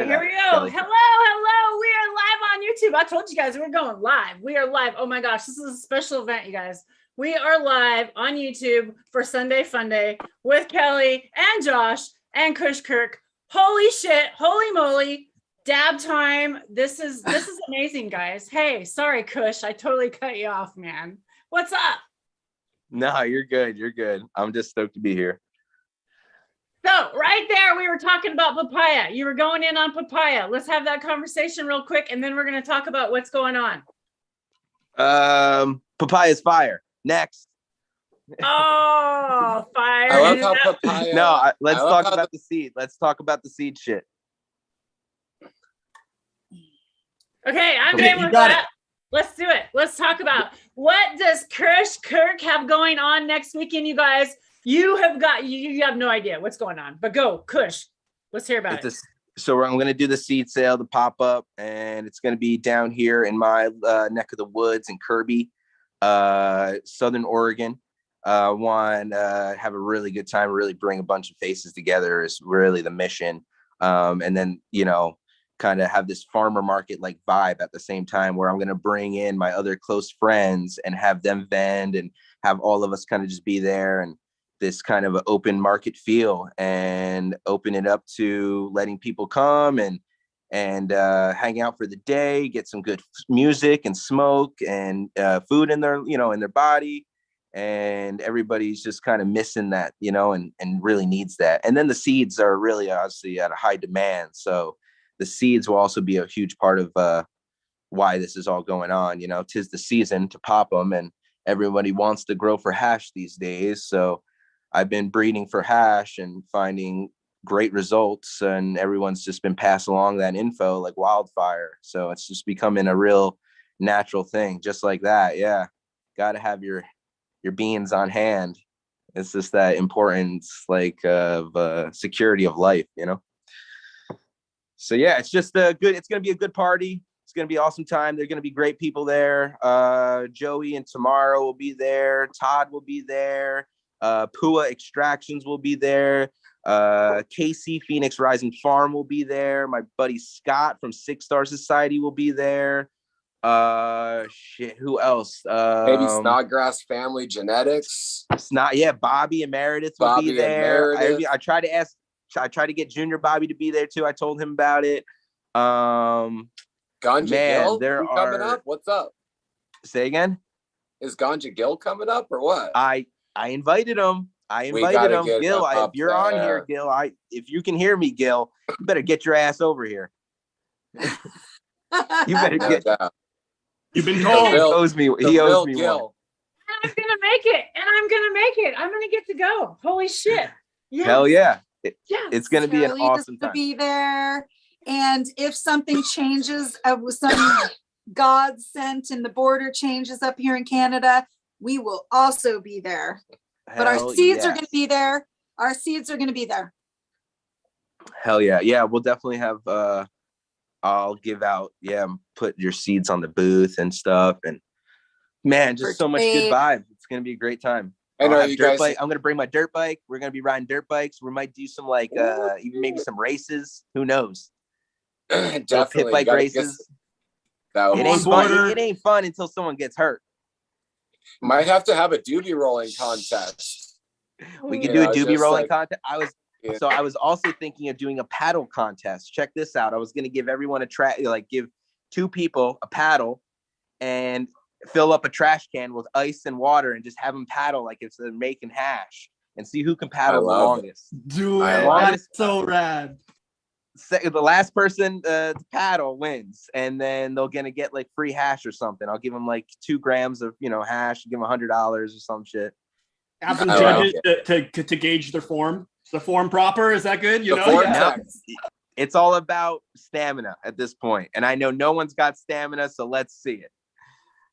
right, here we go. Kelly. Hello. We are live on YouTube. I told you guys we're going live. We are live. Oh my gosh, this is a special event, you guys. We are live on YouTube for Sunday Funday with Kelly and Josh and KushKirk. Holy shit, holy moly, dab time. This is amazing, guys. Hey, sorry, Kush, I totally cut you off, man. What's up? No, you're good. You're good. I'm just stoked to be here. So right there, we were talking about papaya. You were going in on papaya. Let's have that conversation real quick, and then we're going to talk about what's going on. Papaya's fire. Next. Oh, fire. I love how papaya. No, let's talk about the seed. Let's talk about the seed shit. Okay, I'm game with that. Let's do it. Let's talk about what does KushKirk have going on next weekend, you guys. You have no idea what's going on, but go, Kush. Let's hear about it. So I'm going to do the seed sale, the pop-up, and it's going to be down here in my neck of the woods in Kirby, Southern Oregon. Want to have a really good time, really bring a bunch of faces together is really the mission. And then, kind of have this farmer market like vibe at the same time where I'm going to bring in my other close friends and have them vend and have all of us kind of just be there and this kind of an open market feel and open it up to letting people come and hang out for the day, get some good music and smoke and food in their, in their body. And everybody's just kind of missing that, and really needs that. And then the seeds are really obviously at a high demand. So the seeds will also be a huge part of why this is all going on. 'Tis the season to pop them and everybody wants to grow for hash these days. So I've been breeding for hash and finding great results, and everyone's just been passing along that info like wildfire. So it's just becoming a real natural thing, just like that. Yeah. Got to have your beans on hand. It's just that importance, like of security of life, So yeah, it's just it's going to be a good party. It's going to be an awesome time. There're going to be great people there. Joey and Tamara will be there. Todd will be there. Pua Extractions will be there. KC Phoenix Rising Farm will be there. My buddy Scott from Six Star Society will be there. Who else? Maybe Snodgrass Family Genetics. Bobby and Meredith will be there. I tried to get Junior Bobby to be there too. I told him about it. Ganja Gill coming up? What's up? Say again? Is Ganja Gill coming up or what? I invited him. Gil, if you're on here, Gil, if you can hear me, Gil, you better get your ass over here. You better get. You've been told. He owes me Gil. I'm gonna make it. I'm gonna get to go. Holy shit! Yes. Hell yeah! It's gonna be an awesome time. Be there, and if something changes, some God sent and the border changes up here in Canada, we will also be there. But our seeds are going to be there. Hell yeah. Yeah, we'll definitely have, I'll give out, put your seeds on the booth and stuff. And man, just so much good vibe. It's going to be a great time. I know you guys. I'm going to bring my dirt bike. We're going to be riding dirt bikes. We might do some even maybe some races. Who knows? Definitely. Pit bike races. It ain't fun until someone gets hurt. Might have to have a doobie rolling contest. We can do a doobie rolling contest. I was also thinking of doing a paddle contest. Check this out. I was going to give everyone give two people a paddle and fill up a trash can with ice and water and just have them paddle like it's making hash and see who can paddle the longest. Dude, that's so rad. The last person to paddle wins, and then they're gonna get like free hash or something. I'll give them like 2 grams of hash, give them $100 or some shit. Have some judges to gauge their form. Is the form proper? Is that good? It's all about stamina at this point, and I know no one's got stamina, so let's see it.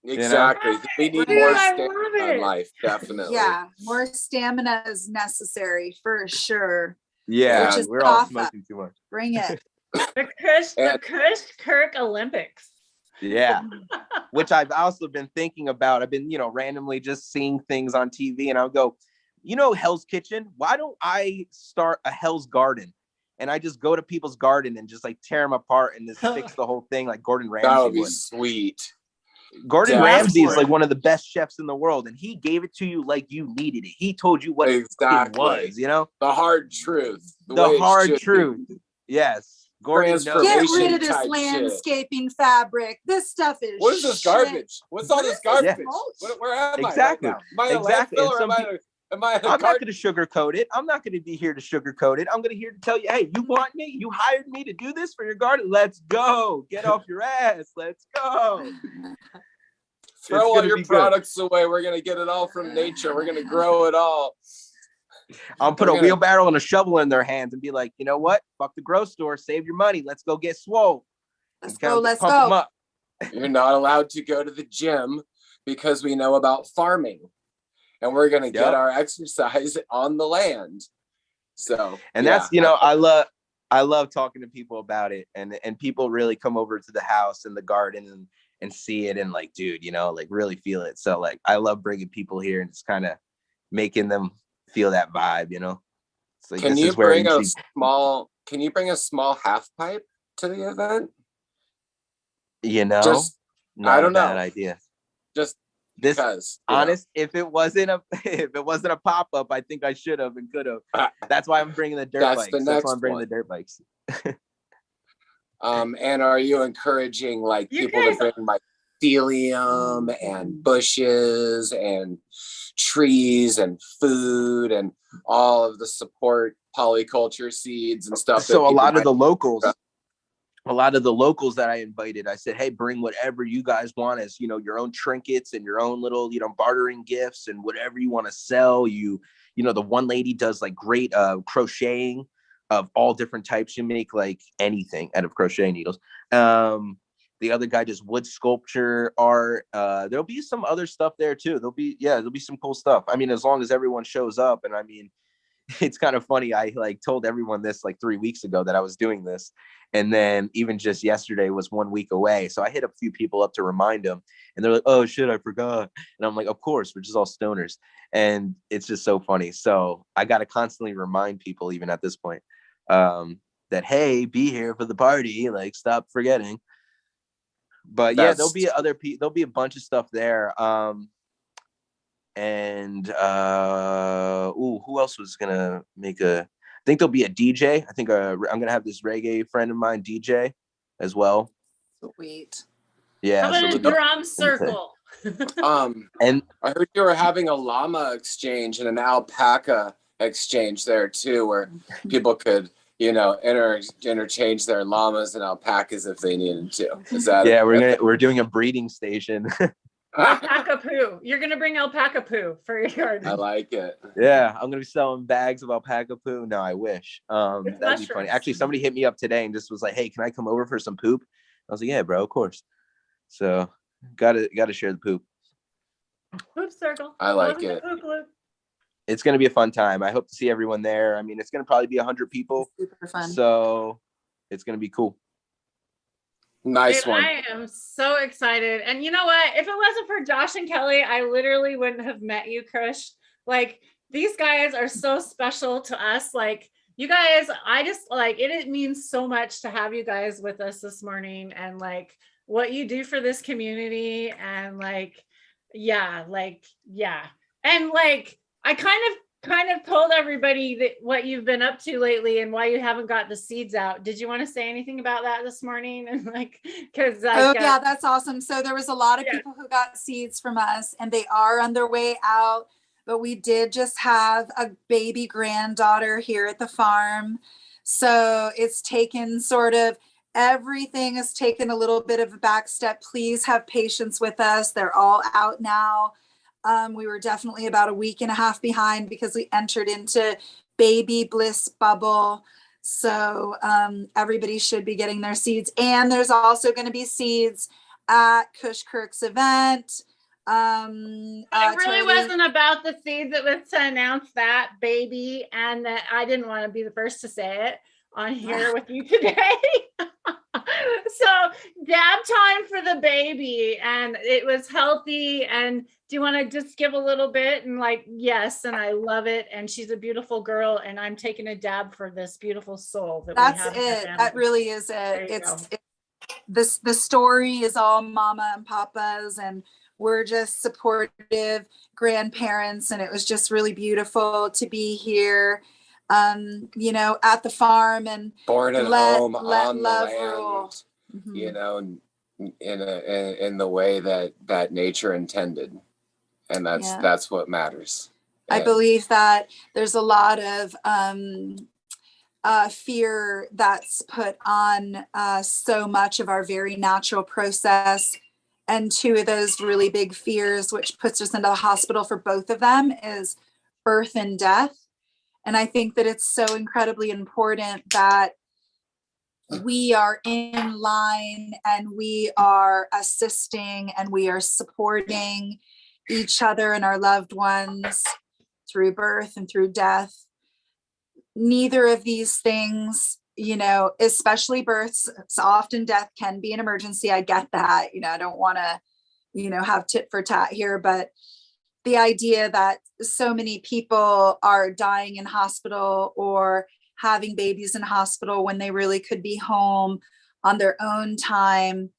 Exactly. We need more stamina in life, definitely. Yeah, more stamina is necessary for sure. Yeah, we're all smoking too much. Bring it. The KushKirk Olympics. Yeah, which I've also been thinking about. I've been, randomly just seeing things on TV, and I'll go, Hell's Kitchen. Why don't I start a Hell's Garden and I just go to people's garden and just like tear them apart and just fix the whole thing like Gordon Ramsay That would be would. sweet. Gordon Yeah. Ramsay is like one of the best chefs in the world, and he gave it to you like you needed it. He told you what it was, you know? The hard truth. The hard truth. Yes. Gordon knows. Get rid of this type landscaping fabric. This stuff is What is this garbage? What's all this garbage? Where am Exactly. I right now? Am I Exactly. a landfill or am I I'm not going to sugarcoat it. I'm not going to be here to sugarcoat it. I'm going to here to tell you, hey, you want me? You hired me to do this for your garden? Let's go. Get off your ass. Let's go. Throw all your products away. We're going to get it all from nature. We're going to grow it all. I'll put a wheelbarrow and a shovel in their hands and be like, you know what? Fuck the grocery store. Save your money. Let's go get swole. Let's go. You're not allowed to go to the gym because we know about farming. And we're going to get our exercise on the land. So, and that's, you know, I love talking to people about it, and people really come over to the house and the garden and see it and like, dude, you know, like really feel it. So like, I love bringing people here and just kind of making them feel that vibe, you know? So can you bring a small half pipe to the event? You know, I don't know. Bad idea. Just this, because, honest, if it wasn't a pop-up, I think I should have and could have. That's why I'm bringing the dirt bikes. That's why I'm bringing the dirt bikes. And are you encouraging like people to bring mycelium and bushes and trees and food and all of the support polyculture seeds and stuff? So a lot of the locals that I invited, I said, hey, bring whatever you guys want as, you know, your own trinkets and your own little, you know, bartering gifts and whatever you want to sell. You know, the one lady does like great crocheting of all different types. You make like anything out of crochet needles. The other guy does wood sculpture art. There'll be some other stuff there too. There'll be some cool stuff. I mean, as long as everyone shows up. And I mean, it's kind of funny. I like told everyone this like 3 weeks ago that I was doing this. And then even just yesterday was 1 week away. So I hit a few people up to remind them, and they're like, oh shit, I forgot. And I'm like, of course, we're just all stoners. And it's just so funny. So I got to constantly remind people, even at this point, that, hey, be here for the party. Like, stop forgetting. But yeah, there'll be a bunch of stuff there. And who else was gonna make I think there'll be a DJ. I think I'm gonna have this reggae friend of mine DJ as well. Sweet. Yeah. How about a drum circle? And I heard you were having a llama exchange and an alpaca exchange there too, where people could, you know, interchange their llamas and alpacas if they needed to. Is that? Yeah, we're doing a breeding station. Alpaca poo. You're gonna bring alpaca poo for your garden. I like it. Yeah, I'm gonna be selling bags of alpaca poo. No, I wish. That'd be funny. Actually, somebody hit me up today and just was like, "Hey, can I come over for some poop?" I was like, "Yeah, bro, of course." So, gotta share the poop. Poop circle. I like it. It's gonna be a fun time. I hope to see everyone there. I mean, it's gonna probably be 100 people. Super fun. So, it's gonna be cool. Nice Dude, one. I am so excited. And you know what? If it wasn't for Josh and Kelly, I literally wouldn't have met you, Kush. Like, these guys are so special to us. Like, you guys, I just like it means so much to have you guys with us this morning, and like what you do for this community. And like, yeah. And like, I kind of told everybody that what you've been up to lately and why you haven't got the seeds out. Did you want to say anything about that this morning? And like, because yeah, that's awesome. So there was a lot of people who got seeds from us, and they are on their way out. But we did just have a baby granddaughter here at the farm, so it's taken everything has taken a little bit of a back step. Please have patience with us. They're all out now. We were definitely about a week and a half behind because we entered into baby bliss bubble. So everybody should be getting their seeds. And there's also going to be seeds at KushKirk's event. It really wasn't about the seeds. It was to announce that, baby, and that I didn't want to be the first to say it on here with you today. So dab time for the baby and it was healthy. And do you want to just give a little bit? And like, yes, and I love it. And she's a beautiful girl, and I'm taking a dab for this beautiful soul that That's we have. it. That really is it. The story is all mama and papa's, and we're just supportive grandparents, and it was just really beautiful to be here, you know, at the farm and born at home on the love land, rule. you know, in the way that nature intended, and that's what matters. I believe that there's a lot of fear that's put on so much of our very natural process. And two of those really big fears, which puts us into the hospital for both of them, is birth and death. And I think that it's so incredibly important that we are in line and we are assisting and we are supporting each other and our loved ones through birth and through death. Neither of these things, you know, especially births, so often death can be an emergency. I get that, you know, I don't want to, you know, have tit for tat here, but the idea that so many people are dying in hospital or having babies in hospital when they really could be home on their own time.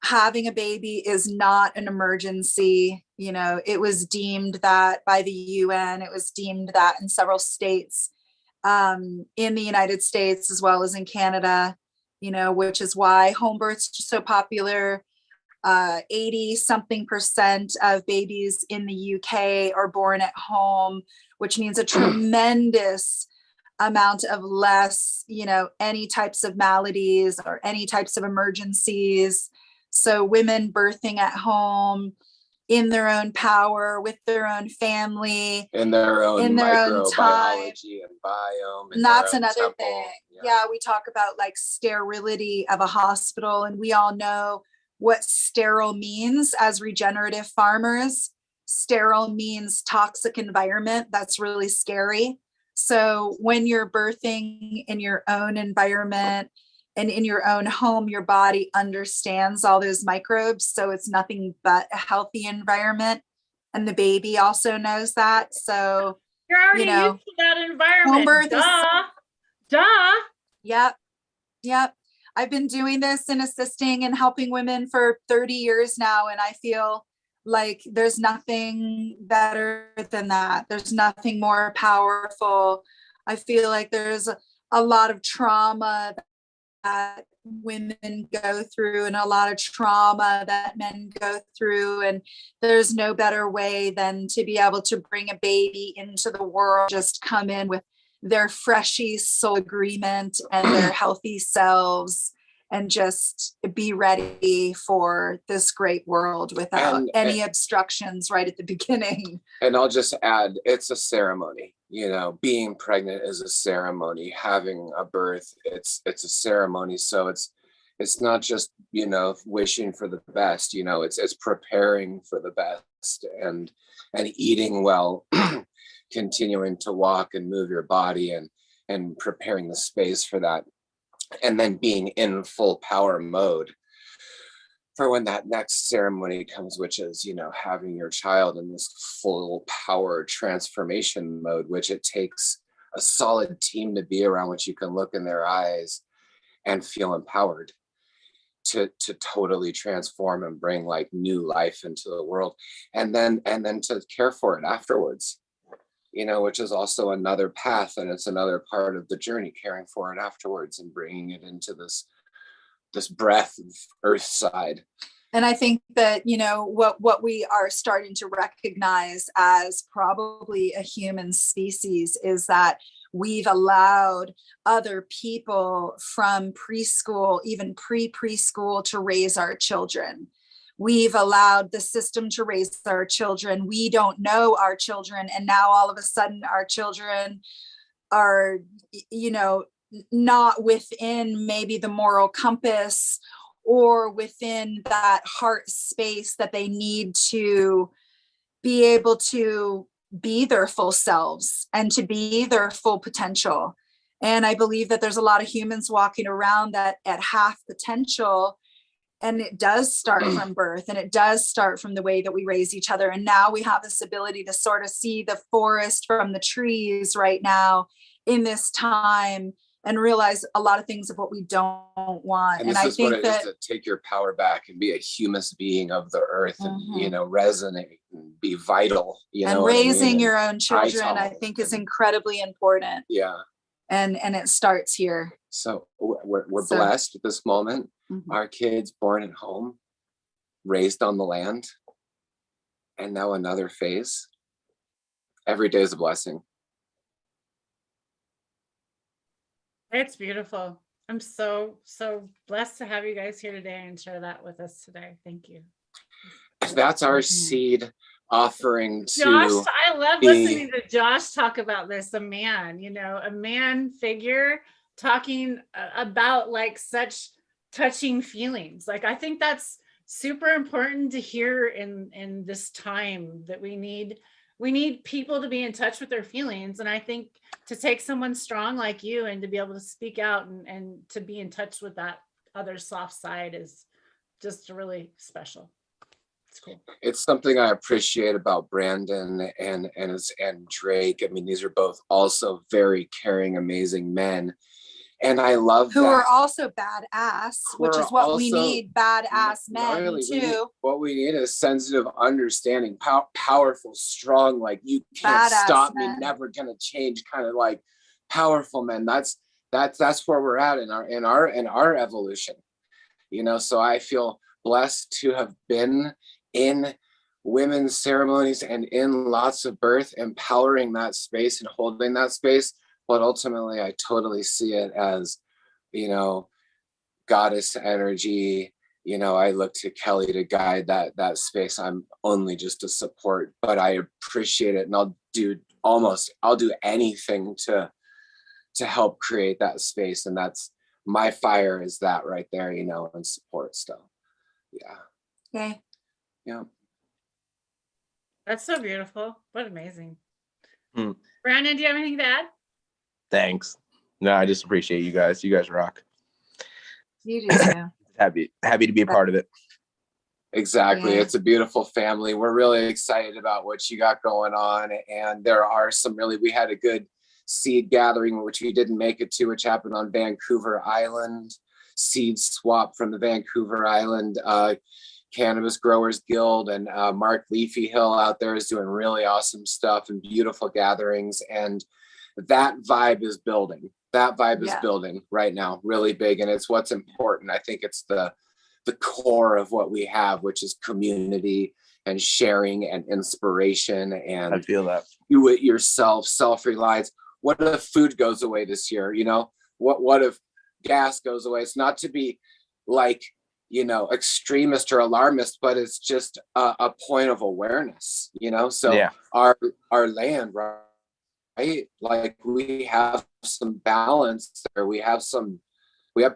Having a baby is not an emergency. You know, it was deemed that by the UN, it was deemed that in several states, in the United States as well as in Canada, you know, which is why home births are so popular. 80-something% of babies in the UK are born at home, which means a tremendous amount of less, you know, any types of maladies or any types of emergencies. So women birthing at home in their own power, with their own family, in their own microbiology and biome. And that's another thing. Yeah, we talk about like sterility of a hospital, and we all know what sterile means as regenerative farmers. Sterile means toxic environment. That's really scary. So when you're birthing in your own environment and in your own home, your body understands all those microbes. So it's nothing but a healthy environment. And the baby also knows that. So you're already used to that environment. Home birth Duh. Yep. I've been doing this and assisting and helping women for 30 years now. And I feel like there's nothing better than that. There's nothing more powerful. I feel like there's a lot of trauma that women go through and a lot of trauma that men go through. And there's no better way than to be able to bring a baby into the world, just come in with their freshy soul agreement and their healthy selves, and just be ready for this great world without any obstructions right at the beginning. And I'll just add, it's a ceremony. You know, being pregnant is a ceremony. Having a birth, it's a ceremony. So it's not just, you know, wishing for the best. You know, it's preparing for the best and eating well, continuing to walk and move your body and preparing the space for that. And then being in full power mode for when that next ceremony comes, which is, you know, having your child in this full power transformation mode, which it takes a solid team to be around, which you can look in their eyes and feel empowered to totally transform and bring like new life into the world, and then to care for it afterwards. You know, which is also another path, and it's another part of the journey, caring for it afterwards and bringing it into this breath of earth side. And I think that, you know, what we are starting to recognize as probably a human species is that we've allowed other people from preschool, even pre-preschool, to raise our children. We've allowed the system to raise our children. We don't know our children. And now all of a sudden our children are, you know, not within maybe the moral compass or within that heart space that they need to be able to be their full selves and to be their full potential. And I believe that there's a lot of humans walking around that at half potential, And it does start from birth, and it does start from the way that we raise each other. And now we have this ability to sort of see the forest from the trees right now in this time, and realize a lot of things of what we don't want. And this is what it is, to take your power back and be a humus being of the earth, and you know, resonate and be vital, you know. And raising your own children, I think, is incredibly important. Yeah. And it starts here. So we're blessed at this moment. Our kids born at home, raised on the land, and now another phase. Every day is a blessing. It's beautiful. I'm so blessed to have you guys here today and share that with us today. Thank you. That's our seed offering to Josh. I love listening to Josh talk about this. A man, you know, a man figure talking about like such touching feelings. Like, I think that's super important to hear in this time, that we need people to be in touch with their feelings. And I think to take someone strong like you and to be able to speak out and to be in touch with that other soft side is just really special. It's cool. It's something I appreciate about Brandon and Drake. I mean, these are both also very caring, amazing men. And I love who are also badass, which is what we need, badass men too. What we need is sensitive, understanding, powerful, strong, like you can't badass stop men. me, never gonna change, kind of like powerful men. That's where we're at in our evolution. You know, so I feel blessed to have been in women's ceremonies and in lots of birth, empowering that space and holding that space. But ultimately, I totally see it as, you know, goddess energy. You know, I look to Kelly to guide that space. I'm only just a support, but I appreciate it, and I'll do anything to help create that space. And that's my fire, is that right there, you know, and support stuff. Yeah. Okay. Yeah. That's so beautiful. What amazing. Brandon, do you have anything to add? Thanks. No, I just appreciate you guys. You guys rock. You do too. Happy to be a part of it. Exactly. Yeah. It's a beautiful family. We're really excited about what you got going on. And there are we had a good seed gathering, which we didn't make it to, which happened on Vancouver Island. Seed swap from the Vancouver Island Cannabis Growers Guild, and Mark Leafyhill out there is doing really awesome stuff and beautiful gatherings. And that vibe is building. Building right now, really big. And it's what's important. I think it's the core of what we have, which is community and sharing and inspiration. And I feel that. Do it yourself, self-reliance. What if food goes away this year? You know, what if gas goes away? It's not to be like, you know, extremist or alarmist, but it's just a point of awareness, you know? So yeah. our land, right? Like, we have some balance there. We have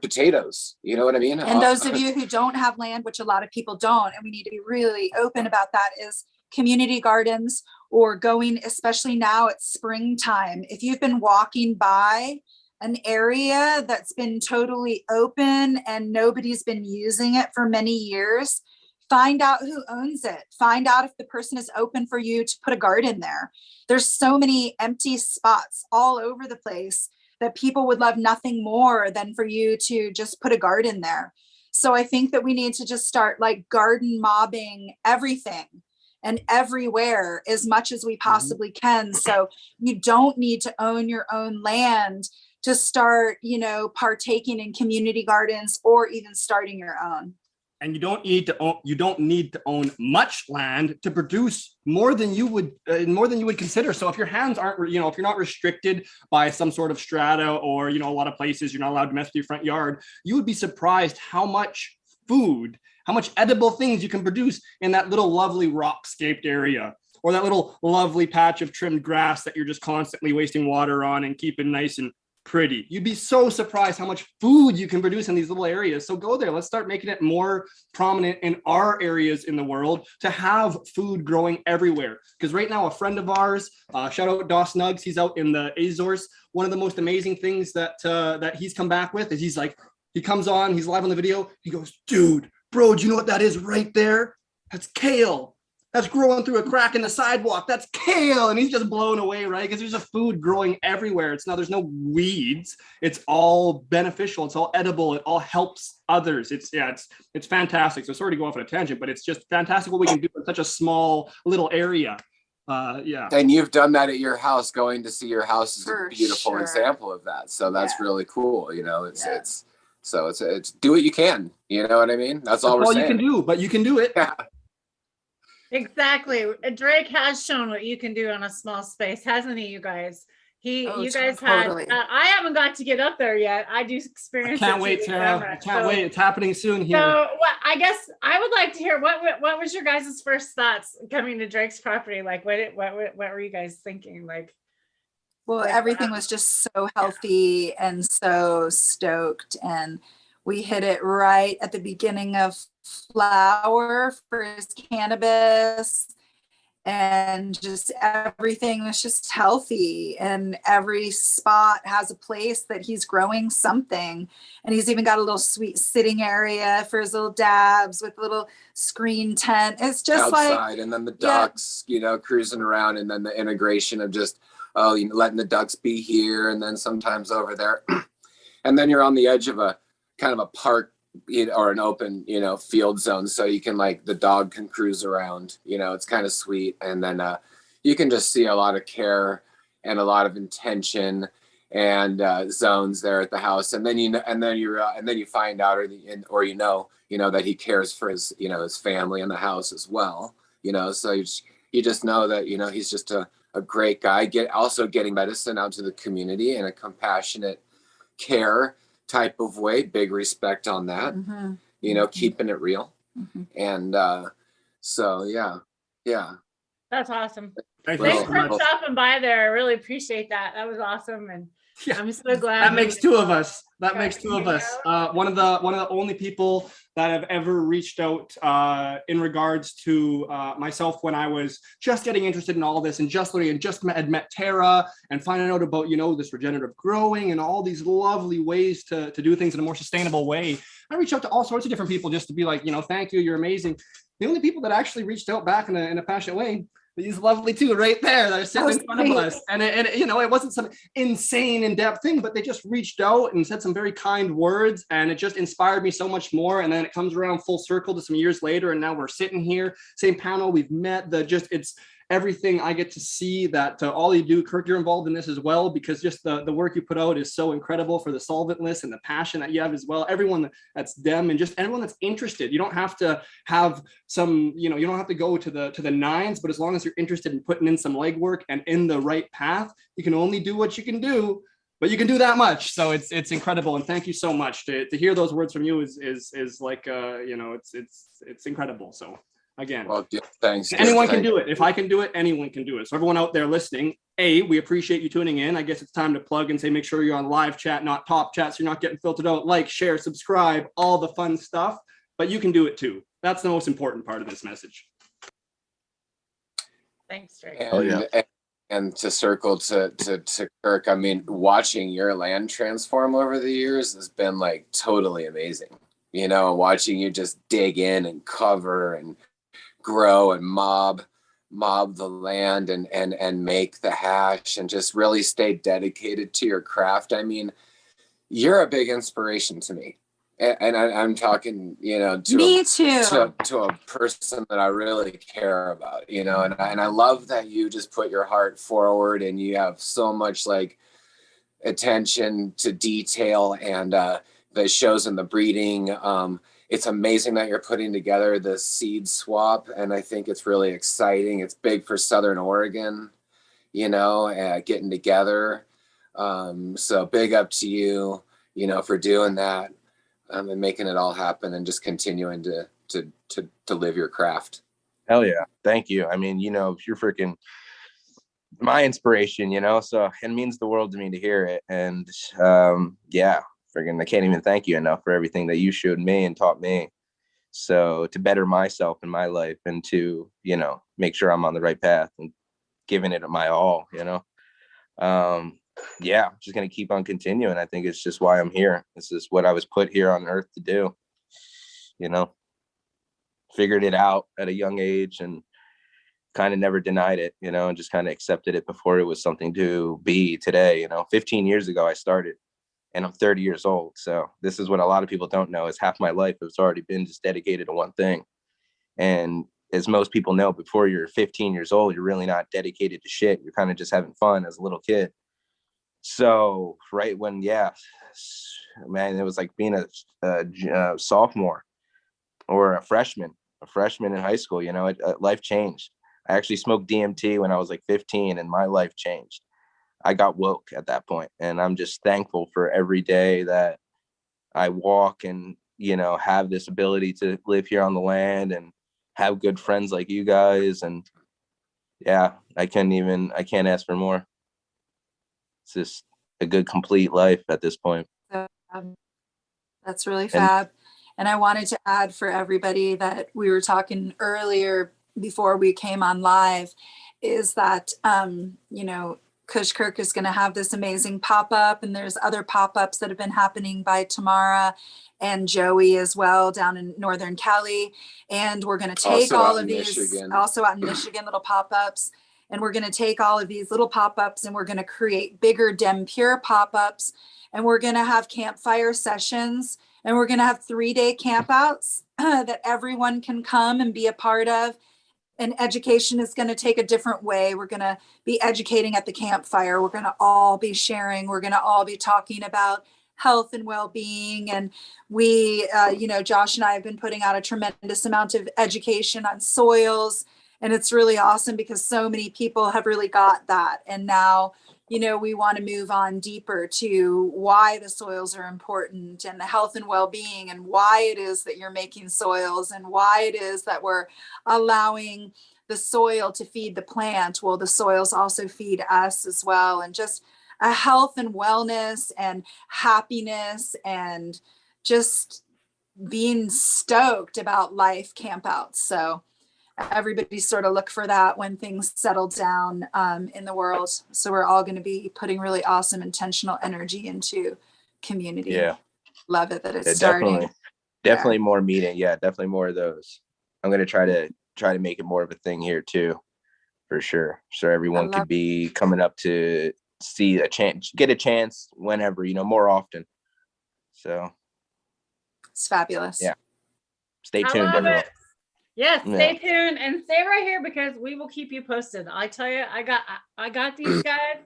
potatoes, you know what I mean? And those of you who don't have land, which a lot of people don't, and we need to be really open about that, is community gardens, or going, especially now it's springtime. If you've been walking by an area that's been totally open and nobody's been using it for many years, find out who owns it. Find out if the person is open for you to put a garden there. There's so many empty spots all over the place that people would love nothing more than for you to just put a garden there. So I think that we need to just start like garden mobbing everything and everywhere as much as we possibly can. So you don't need to own your own land to start, you know, partaking in community gardens or even starting your own. And you don't need to own much land to produce more than you would consider. So if your hands aren't, you know, if you're not restricted by some sort of strata, or, you know, a lot of places you're not allowed to mess with your front yard, you would be surprised how much food, how much edible things you can produce in that little lovely rock-scaped area, or that little lovely patch of trimmed grass that you're just constantly wasting water on and keeping nice and pretty. You'd be so surprised how much food you can produce in these little areas. So go there. Let's start making it more prominent in our areas in the world to have food growing everywhere. Because right now, a friend of ours, shout out Dos Nugs, he's out in the Azores. One of the most amazing things that he's come back with is he comes on, he's live on the video. He goes, dude, bro, do you know what that is right there? That's kale. That's growing through a crack in the sidewalk. That's kale. And he's just blown away, right? Because there's a food growing everywhere. There's no weeds. It's all beneficial. It's all edible. It all helps others. It's fantastic. So sorry to go off on a tangent, but it's just fantastic what we can do in such a small little area. Yeah. And you've done that at your house. Going to see your house is For a beautiful sure. example of that. So that's really cool. You know, it's do what you can. You know what I mean? That's all we're saying. You can do, but you can do it. Yeah. Exactly. Drake has shown what you can do on a small space, hasn't he, you guys? You guys totally. had, I haven't got to get up there yet. I do experience I can't wait, Tara. I can't wait. It's happening soon here. So I guess I would like to hear what was your guys' first thoughts coming to Drake's property? Like what were you guys thinking? Like, Well, everything was just so healthy and so stoked. And we hit it right at the beginning of flower for his cannabis. And just everything was just healthy. And every spot has a place that he's growing something. And he's even got a little sweet sitting area for his little dabs with a little screen tent. It's just outside, and then the ducks, you know, cruising around, and then the integration of just letting the ducks be here, and then sometimes over there, and then you're on the edge of a kind of a park, or an open, field zone, so you can the dog can cruise around. It's kind of sweet, and then you can just see a lot of care and a lot of intention and zones there at the house, and then you find out, or that he cares for his his family in the house as well. So you just know that he's just a great guy. Also getting medicine out to the community in a compassionate care type of way. Big respect on that. Mm-hmm. Keeping it real. Mm-hmm. And so yeah. That's awesome. Thanks for stopping by there. I really appreciate that. That was awesome, and I'm so glad. That makes two of us. One of the only people that have ever reached out in regards to myself when I was just getting interested in all this and just learning, and just had met Tara and finding out about this regenerative growing and all these lovely ways to do things in a more sustainable way. I reached out to all sorts of different people just to be like, thank you, you're amazing. The only people that actually reached out back in a passionate way, these lovely two right there that are sitting in front of us. And it wasn't some insane in-depth thing, but they just reached out and said some very kind words, and it just inspired me so much more. And then it comes around full circle to some years later, and now we're sitting here, same panel, we've met. It's everything I get to see that all you do. Kirk, you're involved in this as well, because just the work you put out is so incredible for the solvent list and the passion that you have as well. Everyone that's them, and just everyone that's interested. You don't have to have some, you don't have to go to the nines, but as long as you're interested in putting in some legwork and in the right path, you can only do what you can do, but you can do that much. So it's incredible. And thank you so much. To hear those words from you is like, it's incredible. So again, well, thanks. Anyone can do it. If I can do it, anyone can do it. So everyone out there listening, we appreciate you tuning in. I guess it's time to plug and say, make sure you're on live chat, not top chat, so you're not getting filtered out. Like, share, subscribe, all the fun stuff. But you can do it too. That's the most important part of this message. Thanks, Drake. And to circle to Kirk, I mean, watching your land transform over the years has been totally amazing. Watching you just dig in and cover and grow and mob the land and make the hash and just really stay dedicated to your craft. I mean, you're a big inspiration to me, and I'm talking to a person that I really care about, and I love that you just put your heart forward, and you have so much attention to detail, and the shows and the breeding. It's amazing that you're putting together the seed swap, and I think it's really exciting. It's big for Southern Oregon, getting together. So big up to you, for doing that, and making it all happen, and just continuing to live your craft. Hell yeah. Thank you. I mean, you're freaking my inspiration, so it means the world to me to hear it. And friggin', I can't even thank you enough for everything that you showed me and taught me. So to better myself in my life, and to, make sure I'm on the right path and giving it my all, just going to keep on continuing. I think it's just why I'm here. This is what I was put here on earth to do, figured it out at a young age and kind of never denied it, you know, and just kind of accepted it before it was something to be today. You know, 15 years ago I started, and I'm 30 years old. So this is what a lot of people don't know, is half my life has already been just dedicated to one thing. And as most people know, before you're 15 years old, you're really not dedicated to shit. You're kind of just having fun as a little kid. So right when, man, it was like being a sophomore or a freshman in high school, you know, life changed. I actually smoked DMT when I was like 15, and my life changed. I got woke at that point, and I'm just thankful for every day that I walk and, you know, have this ability to live here on the land and have good friends like you guys. And yeah, I can't ask for more. It's just a good, complete life at this point. That's really fab. And I wanted to add for everybody that we were talking earlier before we came on live is that, you know, KushKirk is going to have this amazing pop-up, and there's other pop-ups that have been happening by Tamara and Joey as well down in Northern Cali. And we're going to take Also all out of in these, Michigan. also out in Michigan, little pop-ups. And we're going to take all of these little pop-ups and we're going to create bigger Dem Pure pop-ups. And we're going to have campfire sessions, and we're going to have 3-day campouts that everyone can come and be a part of. And education is going to take a different way. We're going to be educating at the campfire. We're going to all be sharing. We're going to all be talking about health and well-being. And we, you know, Josh and I have been putting out a tremendous amount of education on soils. And it's really awesome because so many people have really got that. And now, you know, we want to move on deeper to why the soils are important and the health and well-being, and why it is that you're making soils, and why it is that we're allowing the soil to feed the plant. Well, the soils also feed us as well. And just a health and wellness and happiness and just being stoked about life campouts. So everybody sort of look for that when things settle down in the world. So we're all going to be putting really awesome intentional energy into community. Yeah. Love it that it's starting. Definitely more meeting. Yeah, definitely more of those. I'm going to try to make it more of a thing here too, for sure. So everyone could be coming up to see get a chance whenever, you know, more often. So it's fabulous. Yeah. Stay tuned, everyone. Yes, stay tuned and stay right here because we will keep you posted. I tell you, I got these guys.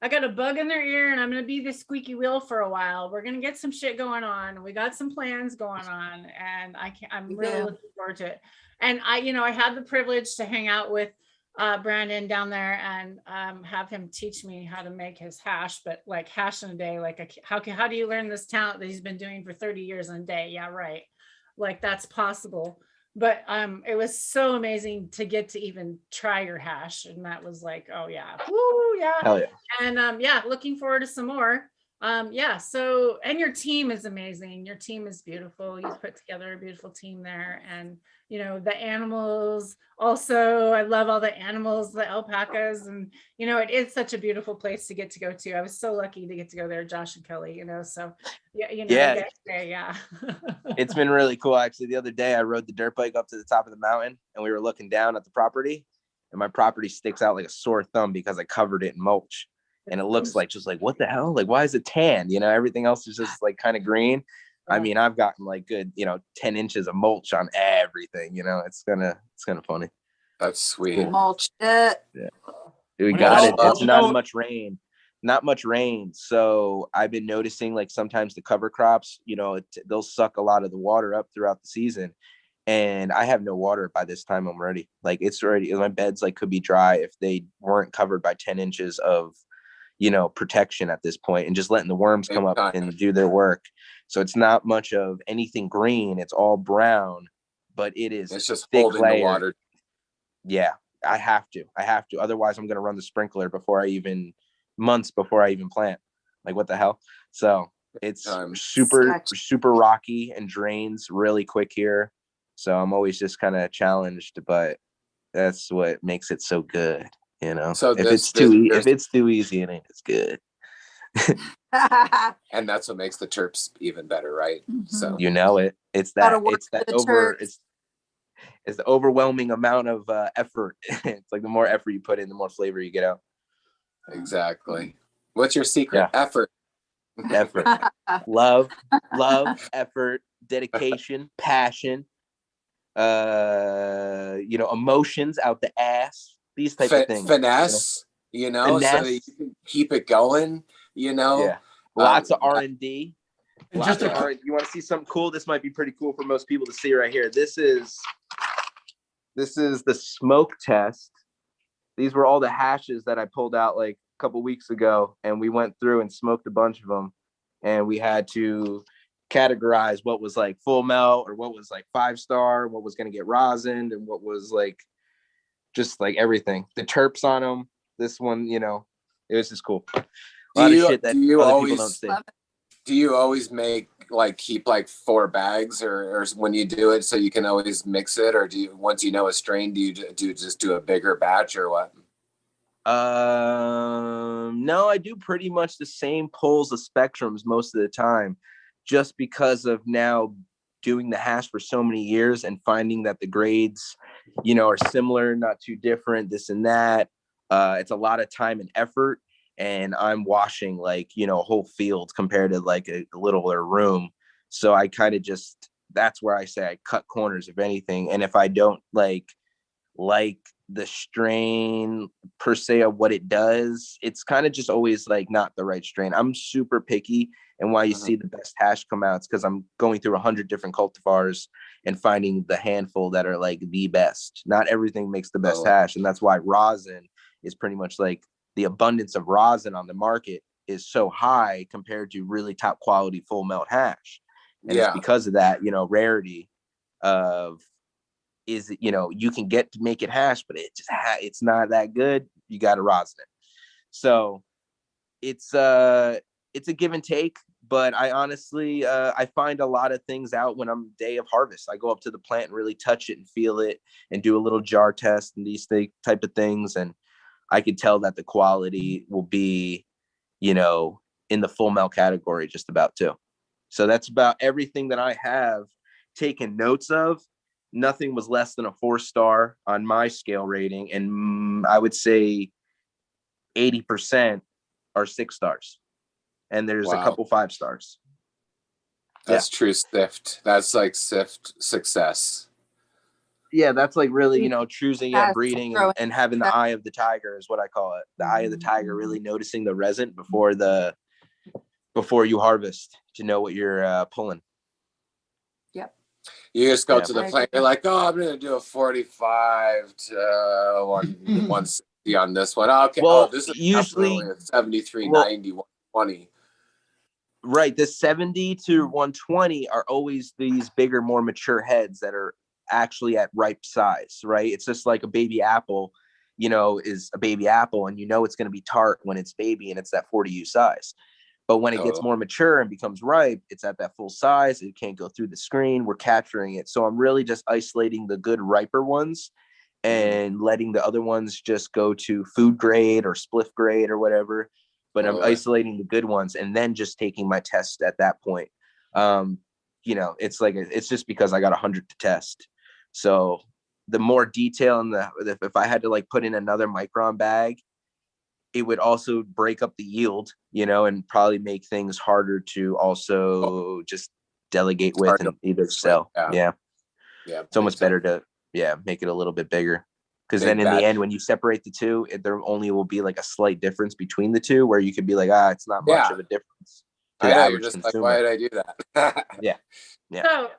I got a bug in their ear, and I'm gonna be the squeaky wheel for a while. We're gonna get some shit going on. We got some plans going on, and I'm really looking forward to it. And I had the privilege to hang out with Brandon down there and have him teach me how to make his hash, but like hash in a day. Like how do you learn this talent that he's been doing for 30 years in a day? Yeah, right. Like that's possible. But it was so amazing to get to even try your hash, and that was like, oh yeah, woo, yeah, hell yeah. And looking forward to some more. So, and your team is amazing. Your team is beautiful. You put together a beautiful team there, and the animals also. I love all the animals, the alpacas, and it is such a beautiful place to get to go to. I was so lucky to get to go there, Josh and Kelly. So yeah. It's been really cool. Actually, the other day I rode the dirt bike up to the top of the mountain, and we were looking down at the property, and my property sticks out like a sore thumb because I covered it in mulch. And it looks like what the hell? Like, why is it tan? Everything else is just like kind of green. Yeah. I mean, I've gotten like good, 10 inches of mulch on everything. It's kind of funny. That's sweet. Mulch. Yeah. We got it. It's not much rain. So I've been noticing like sometimes the cover crops, they'll suck a lot of the water up throughout the season. And I have no water by this time I'm ready. Like it's already, my beds like could be dry if they weren't covered by 10 inches of protection at this point, and just letting the worms come up and do their work. So it's not much of anything green. It's all brown, but it's just thick holding layer. The water. Yeah, I have to. Otherwise I'm going to run the sprinkler months before I even plant. Like what the hell? So it's super rocky and drains really quick here. So I'm always just kind of challenged, but that's what makes it so good. So if it's too easy, it ain't as good. And that's what makes the terps even better, right? Mm-hmm. So it's that over terps. It's the overwhelming amount of effort. It's like the more effort you put in, the more flavor you get out. Exactly. What's your secret? Yeah. Effort. Effort. love, effort, dedication, passion, emotions out the ass, these type of things. Finesse, so that you can keep it going, Yeah. Lots of R&D. And just You want to see something cool? This might be pretty cool for most people to see right here. This is the smoke test. These were all the hashes that I pulled out like a couple weeks ago, and we went through and smoked a bunch of them, and we had to categorize what was like full melt or what was like 5-star, what was going to get rosined, and what was like just like everything. The terps on them. This one, it was just cool. A lot of shit that other people don't see. Do you always keep like 4 bags or when you do it so you can always mix it, or do you, once you know a strain, do you just do a bigger batch or what? No, I do pretty much the same pulls of spectrums most of the time, just because of now doing the hash for so many years and finding that the grades, are similar, not too different, this and that. It's a lot of time and effort. And I'm washing whole fields compared to like a littler room. So I kind of that's where I say I cut corners, if anything. And if I don't like the strain per se of what it does, it's kind of just always like not the right strain. I'm super picky. And why you see the best hash come out, it's because I'm going through 100 different cultivars and finding the handful that are like the best. Not everything makes the best hash. And that's why rosin is pretty much like, the abundance of rosin on the market is so high compared to really top quality full melt hash. And it's because of that, rarity of you can get to make it hash, but it's not that good. You got to rosin it. So it's a give and take, but I honestly, I find a lot of things out when I'm day of harvest. I go up to the plant and really touch it and feel it and do a little jar test and these type of things. And I could tell that the quality will be, in the full melt category just about too. So that's about everything that I have taken notes of. Nothing was less than a 4-star on my scale rating. And I would say 80% are 6 stars. And there's a couple 5 stars. That's true SIFT. That's like SIFT success. Yeah, that's like really, choosing and breeding and having the eye of the tiger is what I call it. The eye of the tiger, really noticing the resin before you harvest to know what you're pulling. Yep. You just go to the plant. You're like, I'm going to do a 45 to 160 on this one. Okay. Well, this is usually a 73, 90, 120. Right. The 70 to 120 are always these bigger, more mature heads that are actually at ripe size, right? It's just like a baby apple, is a baby apple, and it's going to be tart when it's baby and it's that 40U size. But when it gets more mature and becomes ripe, it's at that full size. It can't go through the screen. We're capturing it. So I'm really just isolating the good riper ones and letting the other ones just go to food grade or spliff grade or whatever. But I'm isolating the good ones and then just taking my test at that point. It's like, it's just because I got 100 to test. So the more detail and if I had to like put in another micron bag, it would also break up the yield, and probably make things harder to also just delegate with and either sell. Yeah. It's almost better to, make it a little bit bigger. Because then in the end, when you separate the two, there only will be like a slight difference between the two where you could be like, it's not much of a difference. I know, you're just consumer. Like, why did I do that? Yeah. So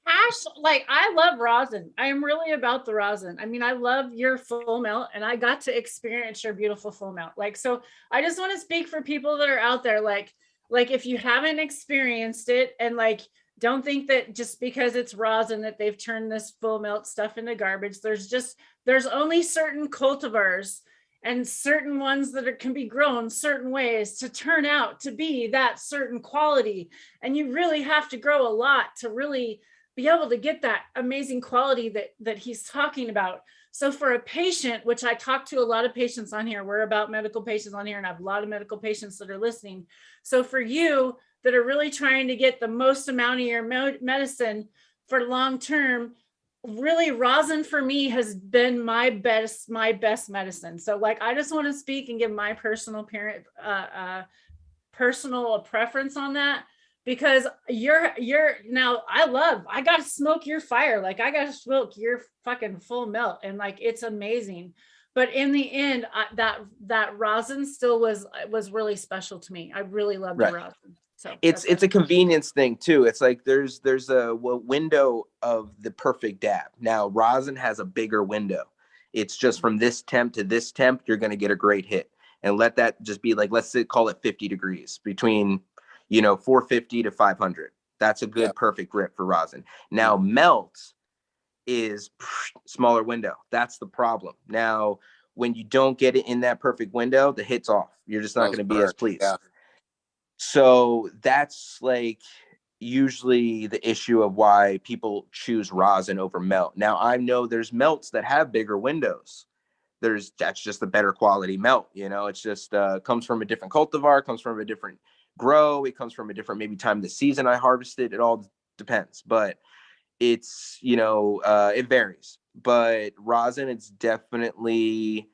hash, like, I love rosin. I am really about the rosin. I mean, I love your full melt, and I got to experience your beautiful full melt. Like, so I just want to speak for people that are out there, like if you haven't experienced it, and like, don't think that just because it's rosin that they've turned this full melt stuff into garbage. There's only certain cultivars and certain ones that can be grown certain ways to turn out to be that certain quality. And you really have to grow a lot to really be able to get that amazing quality that he's talking about. So for a patient, which I talk to a lot of patients on here, we're about medical patients on here, and I have a lot of medical patients that are listening. So for you that are really trying to get the most amount of your medicine for long term, really rosin for me has been my best medicine. So like, I just want to speak and give my personal personal preference on that, because you're now I gotta smoke your fire, like I gotta smoke your fucking full melt, and like it's amazing. But in the end, that rosin still was really special to me. I really loved the rosin. So it's a convenience thing too. It's like there's a window of the perfect dab. Now rosin has a bigger window. It's just from this temp to this temp, you're going to get a great hit. And let that just be like, let's say, call it 50 degrees between, 450 to 500. That's a good perfect grip for rosin. Now melt is smaller window. That's the problem. Now when you don't get it in that perfect window, the hit's off. You're just not going to be as pleased. Yeah. So that's like usually the issue of why people choose rosin over melt. Now I know there's melts that have bigger windows. That's just a better quality melt. It's just comes from a different cultivar, comes from a different grow. It comes from a different maybe time of the season I harvested. It all depends, but it's, it varies. But rosin, it's definitely,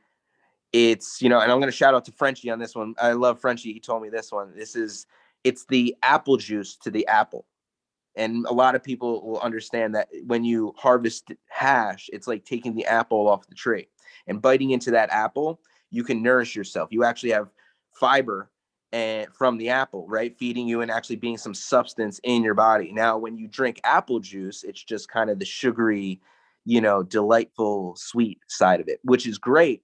it's, and I'm going to shout out to Frenchie on this one. I love Frenchie. He told me this one. It's the apple juice to the apple. And a lot of people will understand that when you harvest hash, it's like taking the apple off the tree and biting into that apple. You can nourish yourself. You actually have fiber from the apple, right? Feeding you and actually being some substance in your body. Now, when you drink apple juice, it's just kind of the sugary, delightful, sweet side of it, which is great.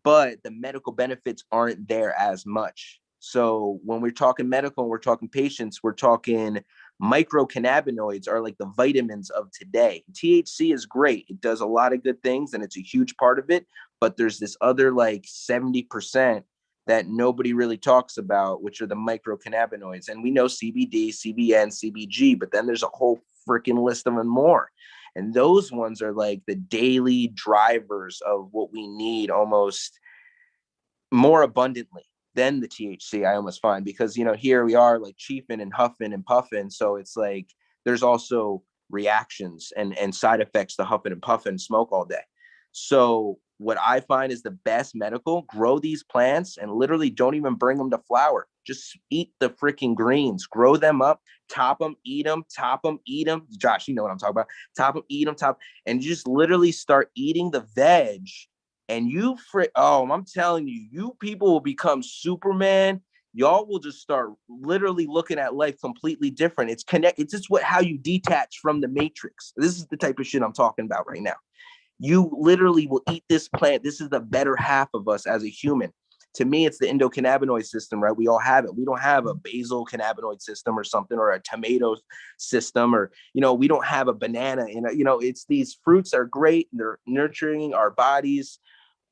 But the medical benefits aren't there as much. So when we're talking medical and we're talking patients, we're talking microcannabinoids are like the vitamins of today. THC is great. It does a lot of good things and it's a huge part of it. But there's this other like 70% that nobody really talks about, which are the microcannabinoids. And we know CBD, CBN, CBG, but then there's a whole freaking list of them more. And those ones are like the daily drivers of what we need almost more abundantly than the THC, I almost find, because, here we are like chiefing and huffing and puffing. So it's like, there's also reactions and side effects to huffing and puffing, smoke all day. So what I find is the best medical, grow these plants and literally don't even bring them to flower. Just eat the freaking greens, grow them up, top them, eat them, top them, eat them. Josh, you know what I'm talking about. Top them, eat them, and just literally start eating the veg. And I'm telling you, you people will become Superman. Y'all will just start literally looking at life completely different. It's just how you detach from the matrix. This is the type of shit I'm talking about right now. You literally will eat this plant. This is the better half of us as a human. To me, it's the endocannabinoid system, right? We all have it. We don't have a basal cannabinoid system or something, or a tomato system, or, we don't have a banana. It's these fruits are great. They're nurturing our bodies.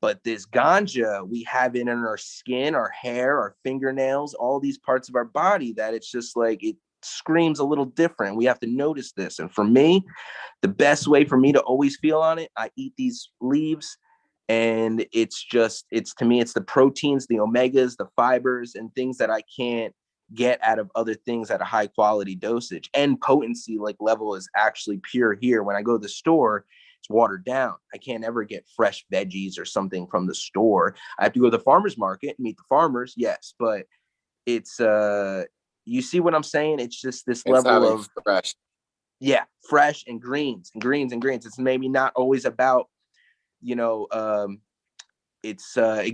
But this ganja, we have it in our skin, our hair, our fingernails, all these parts of our body that it's just like, it screams a little different. We have to notice this. And for me, the best way for me to always feel on it, I eat these leaves. And it's to me, it's the proteins, the omegas, the fibers, and things that I can't get out of other things at a high quality dosage. And potency level is actually pure here. When I go to the store, it's watered down. I can't ever get fresh veggies or something from the store. I have to go to the farmer's market and meet the farmers. Yes. But it's, you see what I'm saying? It's just this level of fresh. Yeah. Fresh and greens. It's maybe not always about, it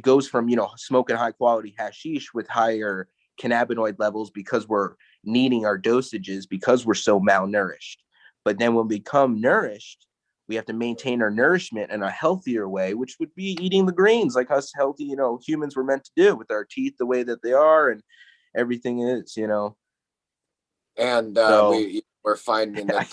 goes from, smoking high quality hashish with higher cannabinoid levels because we're needing our dosages because we're so malnourished. But then when we become nourished, we have to maintain our nourishment in a healthier way, which would be eating the greens like us healthy, humans were meant to do with our teeth the way that they are and everything is, And we're finding that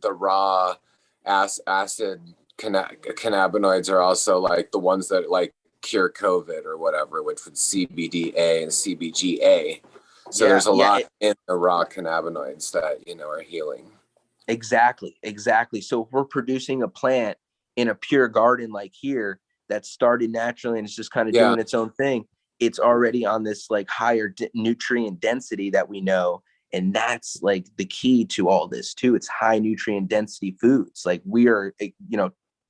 the raw acid cannabinoids are also like the ones that like cure COVID or whatever, which would CBDA and CBGA. So there's a lot in the raw cannabinoids that, are healing. Exactly. So if we're producing a plant in a pure garden like here that started naturally and it's just kind of doing its own thing, it's already on this like higher nutrient density that we know. And that's like the key to all this too. It's high nutrient density foods. Like we are,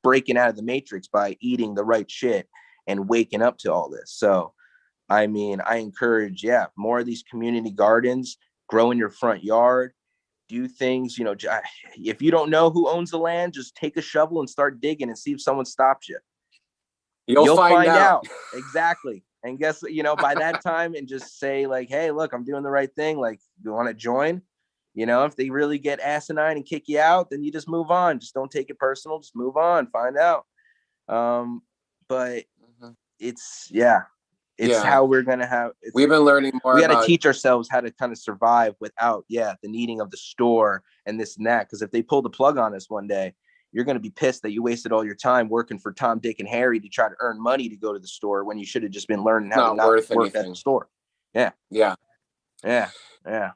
breaking out of the matrix by eating the right shit and waking up to all this. So, I mean, I encourage, more of these community gardens, grow in your front yard, do things, if you don't know who owns the land, just take a shovel and start digging and see if someone stops you. You'll find out. Exactly. And guess, by that time, and just say like, hey, look, I'm doing the right thing. Like, you want to join? If they really get asinine and kick you out, then you just move on. Just don't take it personal. Just move on, find out. But it's how we're going to have, we've been learning more. We got to teach ourselves how to kind of survive without, the needing of the store and this and that. Because if they pull the plug on us one day, you're going to be pissed that you wasted all your time working for Tom, Dick, and Harry to try to earn money to go to the store when you should have just been learning how to not work at the store. Yeah.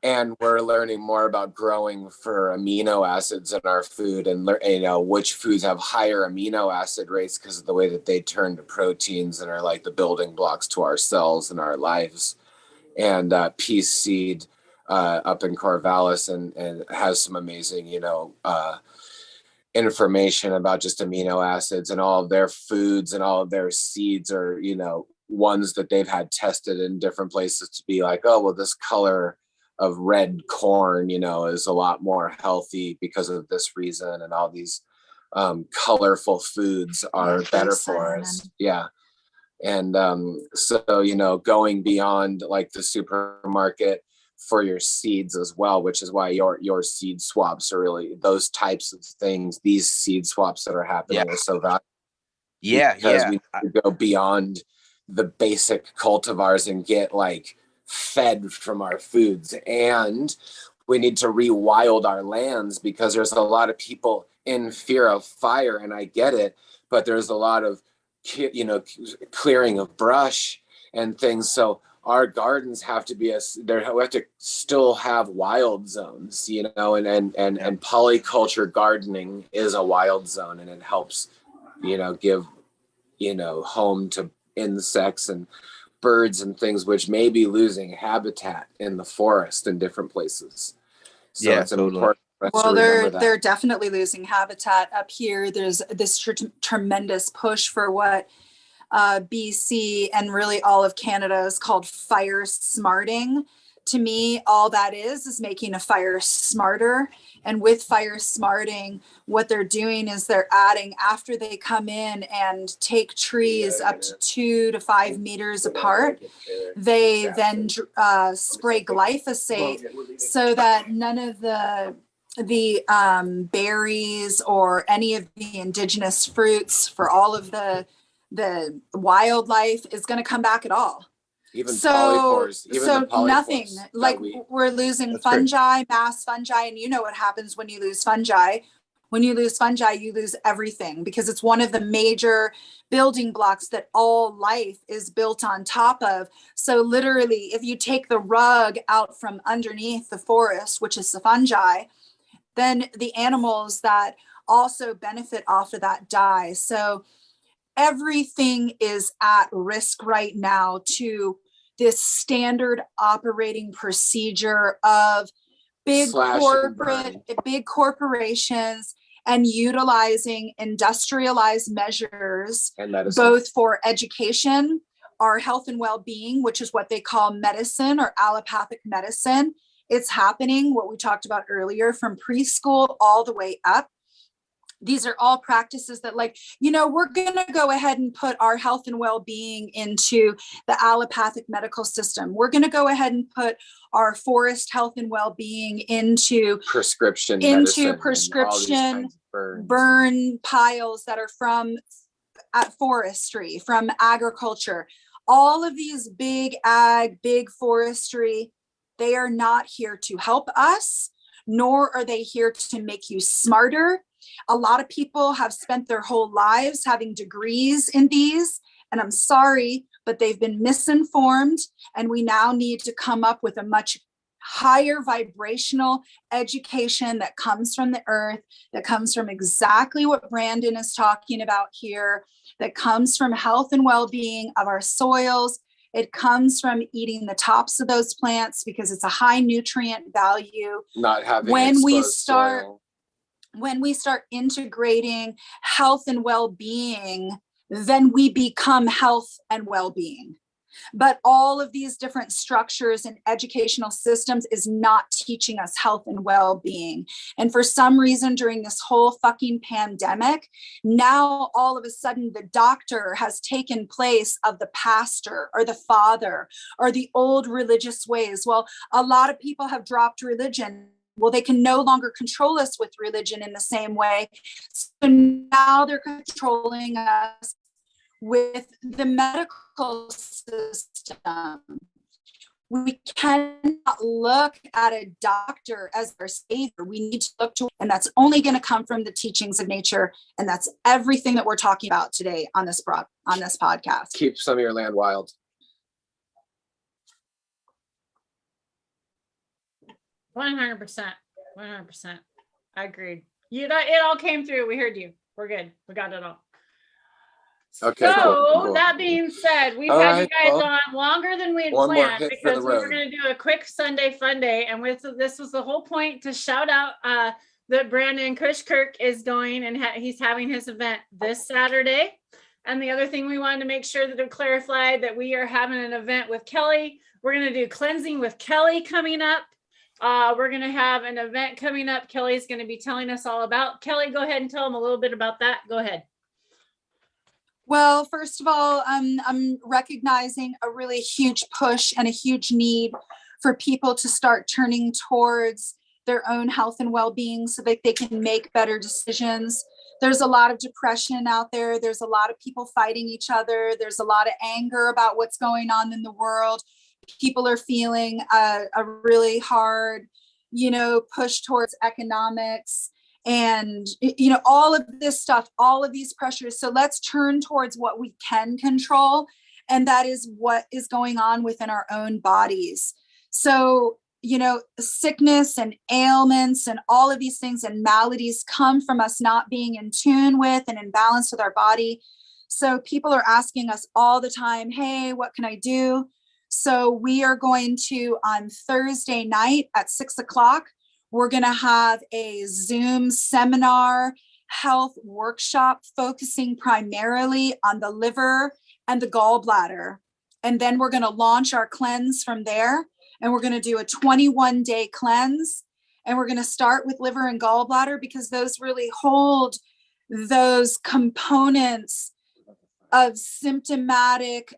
And we're learning more about growing for amino acids in our food, and which foods have higher amino acid rates because of the way that they turn to proteins and are like the building blocks to our cells and our lives. And Peace Seed up in Corvallis and has some amazing, information about just amino acids, and all of their foods and all of their seeds are, ones that they've had tested in different places to be like, oh, well, this color of red corn, is a lot more healthy because of this reason. And all these colorful foods are better for us. Yeah. And so, going beyond like the supermarket for your seeds as well, which is why your seed swaps are really those types of things. These seed swaps that are happening are so valuable. Because we need to go beyond the basic cultivars and get like fed from our foods, and we need to rewild our lands, because there's a lot of people in fear of fire, and I get it, but there's a lot of clearing of brush and things. So our gardens have to be we have to still have wild zones, and polyculture gardening is a wild zone, and it helps, give, home to insects and birds and things which may be losing habitat in the forest in different places. So it's important. Well, they're definitely losing habitat up here. There's this tremendous push for what BC and really all of Canada is called Firesmarting. To me, all that is making a fire smarter. And with Firesmarting, what they're doing is they're adding, after they come in and take trees up to 2 to 5 meters apart, they then spray glyphosate so that none of the berries or any of the indigenous fruits for all of the wildlife is going to come back at all. Even polypores, nothing. Like we're losing fungi, mass fungi, and you know what happens when you lose fungi. When you lose fungi, you lose everything, because it's one of the major building blocks that all life is built on top of. So literally, if you take the rug out from underneath the forest, which is the fungi, then the animals that also benefit off of that die. So everything is at risk right now to this standard operating procedure of big corporations and utilizing industrialized measures, both for education, our health and well-being, which is what they call medicine or allopathic medicine. It's happening, what we talked about earlier, from preschool all the way up. These are all practices that, like, we're going to go ahead and put our health and well-being into the allopathic medical system. We're going to go ahead and put our forest health and well-being into prescription burn piles that are from forestry, from agriculture. All of these big ag, big forestry, they are not here to help us, nor are they here to make you smarter. A lot of people have spent their whole lives having degrees in these, and I'm sorry, but they've been misinformed, and we now need to come up with a much higher vibrational education that comes from the earth, that comes from exactly what Brandon is talking about here, that comes from health and well-being of our soils, It comes from eating the tops of those plants because it's a high nutrient value. Not having when we exposed start soil. when we start integrating health and well-being, then we become health and well-being. But all of these different structures and educational systems is not teaching us health and well-being. And for some reason, during this whole fucking pandemic, now all of a sudden the doctor has taken place of the pastor or the father or the old religious ways. Well, a lot of people have dropped religion. Well, they can no longer control us with religion in the same way. So now they're controlling us with the medical system. We cannot look at a doctor as our savior. We need to look to, and that's only going to come from the teachings of nature. And that's everything that we're talking about today on this podcast. Keep some of your land wild. 100%. 100%. I agreed. It all came through. We heard you. We're good. We got it all. Okay. So cool. that being said, we've All had right, you guys well, on longer than we had one more planned hit for because the we were road. going to do a quick Sunday fun day, and this was the whole point to shout out that Brandon KushKirk is going and he's having his event this Saturday. And the other thing we wanted to make sure that to clarify that we are having an event with Kelly. We're going to do cleansing with Kelly coming up. We're going to have an event coming up. Kelly's going to be telling us all about. Kelly, go ahead and tell them a little bit about that. Go ahead. Well, first of all, I'm recognizing a really huge push and a huge need for people to start turning towards their own health and well-being so that they can make better decisions. There's a lot of depression out there. There's a lot of people fighting each other. There's a lot of anger about what's going on in the world. People are feeling a really hard, push towards economics. And, all of this stuff, all of these pressures. So let's turn towards what we can control. And that is what is going on within our own bodies. So, sickness and ailments and all of these things and maladies come from us not being in tune with and in balance with our body. So people are asking us all the time, hey, what can I do? So we are going to, on Thursday night at 6:00, we're going to have a Zoom seminar health workshop focusing primarily on the liver and the gallbladder. And then we're going to launch our cleanse from there. And we're going to do a 21-day cleanse. And we're going to start with liver and gallbladder because those really hold those components of symptomatic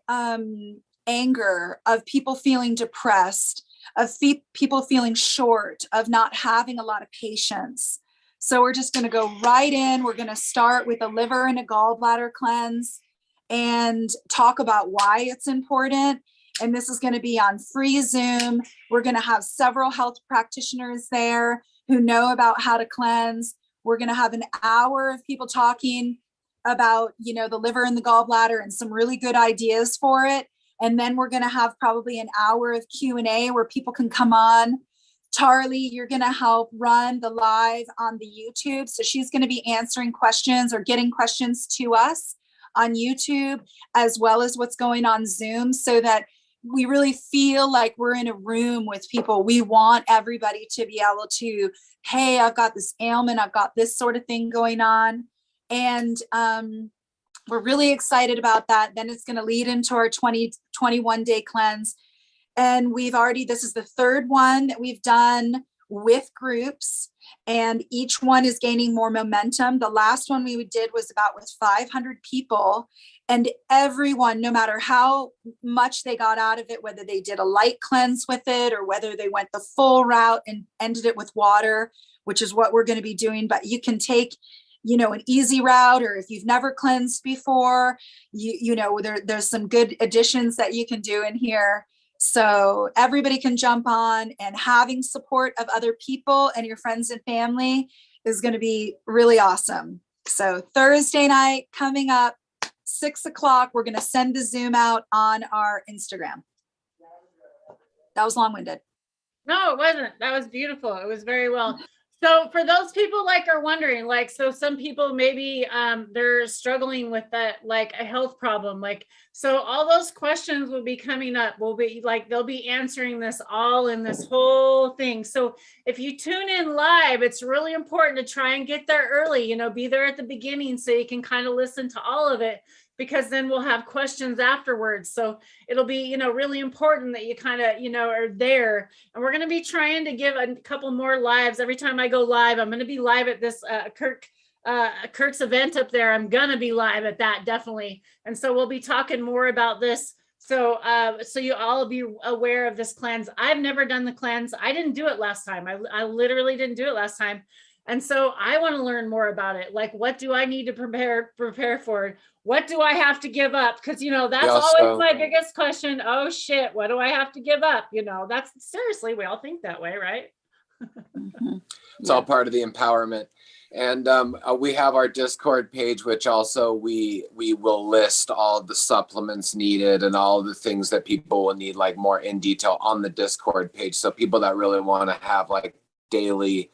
anger, of people feeling depressed, of people feeling short, of not having a lot of patience. So we're just going to go right in. We're going to start with a liver and a gallbladder cleanse and talk about why it's important. And this is going to be on free Zoom. We're going to have several health practitioners there who know about how to cleanse. We're going to have an hour of people talking about, the liver and the gallbladder and some really good ideas for it. And then we're going to have probably an hour of Q&A where people can come on. Tarly, you're going to help run the live on the YouTube. So she's going to be answering questions or getting questions to us on YouTube, as well as what's going on Zoom, so that we really feel like we're in a room with people. We want everybody to be able to, hey, I've got this ailment, I've got this sort of thing going on. And we're really excited about that. Then it's going to lead into our 21-day cleanse. And this is the third one that we've done with groups, and each one is gaining more momentum. The last one we did was about with 500 people, and everyone, no matter how much they got out of it, whether they did a light cleanse with it or whether they went the full route and ended it with water, which is what we're going to be doing. But you can take an easy route, or if you've never cleansed before, there's some good additions that you can do in here. So everybody can jump on, and having support of other people and your friends and family is going to be really awesome. So Thursday night coming up, 6:00, we're going to send the Zoom out on our Instagram. That was long-winded. No, it wasn't. That was beautiful. It was very well. So for those people like are wondering, like, so some people maybe they're struggling with that, like a health problem, like, so all those questions will be coming up. We'll be like, they'll be answering this all in this whole thing. So if you tune in live, it's really important to try and get there early, you know, be there at the beginning so you can kind of listen to all of it, because then we'll have questions afterwards. So it'll be, you know, really important that you kind of, you know, are there. And we're going to be trying to give a couple more lives. Every time I go live, I'm going to be live at this Kirk's event up there. I'm going to be live at that, definitely. And so we'll be talking more about this. So so you all be aware of this cleanse. I've never done the cleanse. I didn't do it last time. I literally didn't do it last time. And so I want to learn more about it. Like, what do I need to prepare for? What do I have to give up? Because, you know, that's always my biggest question. Oh shit, what do I have to give up? You know, that's seriously, we all think that way, right? It's all part of the empowerment. And we have our Discord page, which also we will list all the supplements needed and all the things that people will need, like more in detail on the Discord page. So people that really want to have like daily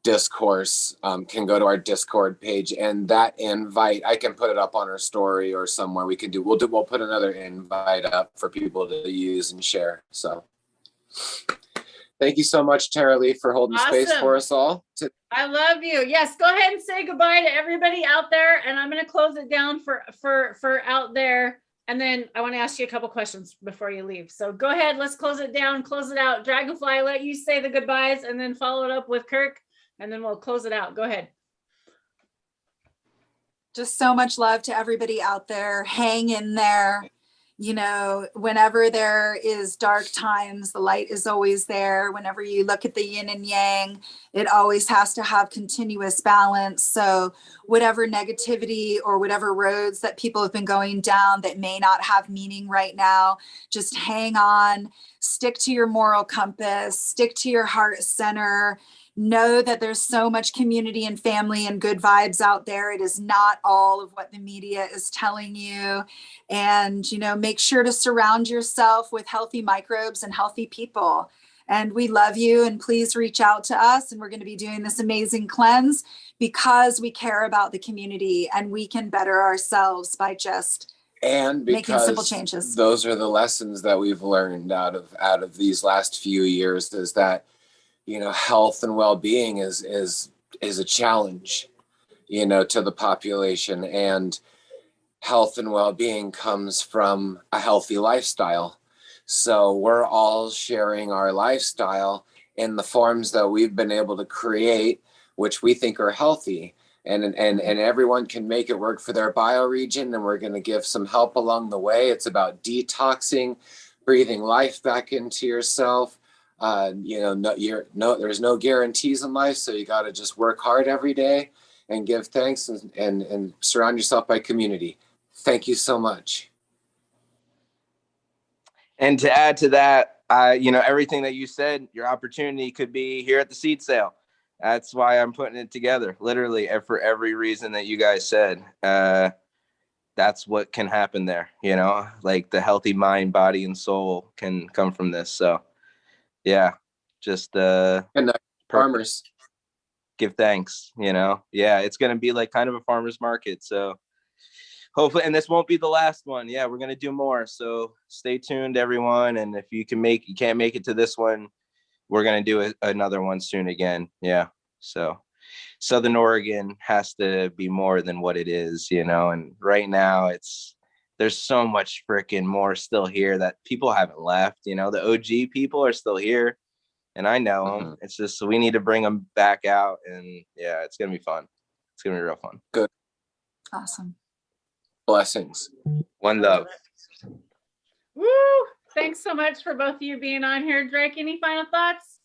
discourse can go to our Discord page, and that invite, I can put it up on our story or somewhere. We'll put another invite up for people to use and share. So thank you so much, Tara Lee, for holding space for us all. I love you. Yes, go ahead and say goodbye to everybody out there, and I'm going to close it down for out there. And then I want to ask you a couple questions before you leave. So go ahead, let's close it down, close it out. Dragonfly, let you say the goodbyes and then follow it up with Kirk, and then we'll close it out. Go ahead. Just so much love to everybody out there. Hang in there. You know, whenever there is dark times, the light is always there. Whenever you look at the yin and yang, it always has to have continuous balance. So whatever negativity or whatever roads that people have been going down that may not have meaning right now, just hang on, stick to your moral compass, stick to your heart center. Know that there's so much community and family and good vibes out there. It is not all of what the media is telling you. And, you know, make sure to surround yourself with healthy microbes and healthy people. And we love you, and please reach out to us. And we're going to be doing this amazing cleanse because we care about the community, and we can better ourselves by just making simple changes. Those are the lessons that we've learned out of these last few years, is that, you know, health and well-being is a challenge, you know, to the population, and health and well-being comes from a healthy lifestyle. So we're all sharing our lifestyle in the forms that we've been able to create, which we think are healthy, and everyone can make it work for their bioregion. And we're going to give some help along the way. It's about detoxing, breathing life back into yourself. You know, there's no guarantees in life, so you got to just work hard every day and give thanks, and surround yourself by community. Thank you so much. And to add to that, you know, everything that you said, your opportunity could be here at the seed sale. That's why I'm putting it together, literally, for every reason that you guys said. That's what can happen there, you know, like the healthy mind, body, and soul can come from this. So yeah, just farmers, give thanks, you know. Yeah, it's gonna be like kind of a farmer's market. So hopefully, and this won't be the last one. Yeah, we're gonna do more. So stay tuned, everyone. And if you can't make it to this one, we're gonna do another one soon again. Yeah. So Southern Oregon has to be more than what it is, you know. And right now there's so much freaking more still here that people haven't left, you know. The OG people are still here, and I know them. It's just, we need to bring them back out, and yeah, it's going to be fun. It's going to be real fun. Good. Awesome. Blessings. One love. Woo! Thanks so much for both of you being on here. Drake, any final thoughts?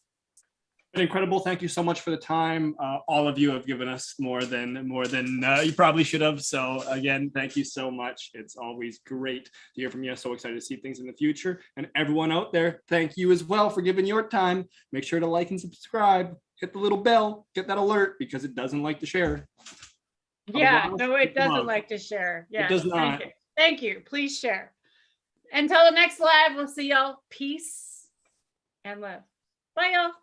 Incredible. Thank you so much for the time. All of you have given us more than you probably should have. So again, thank you so much. It's always great to hear from you. So excited to see things in the future. And everyone out there, thank you as well for giving your time. Make sure to like and subscribe. Hit the little bell. Get that alert, because it doesn't like to share. Yeah, no, it doesn't like to share. Yeah, it does not. Thank you. Please share. Until the next live, we'll see y'all. Peace and love. Bye, y'all.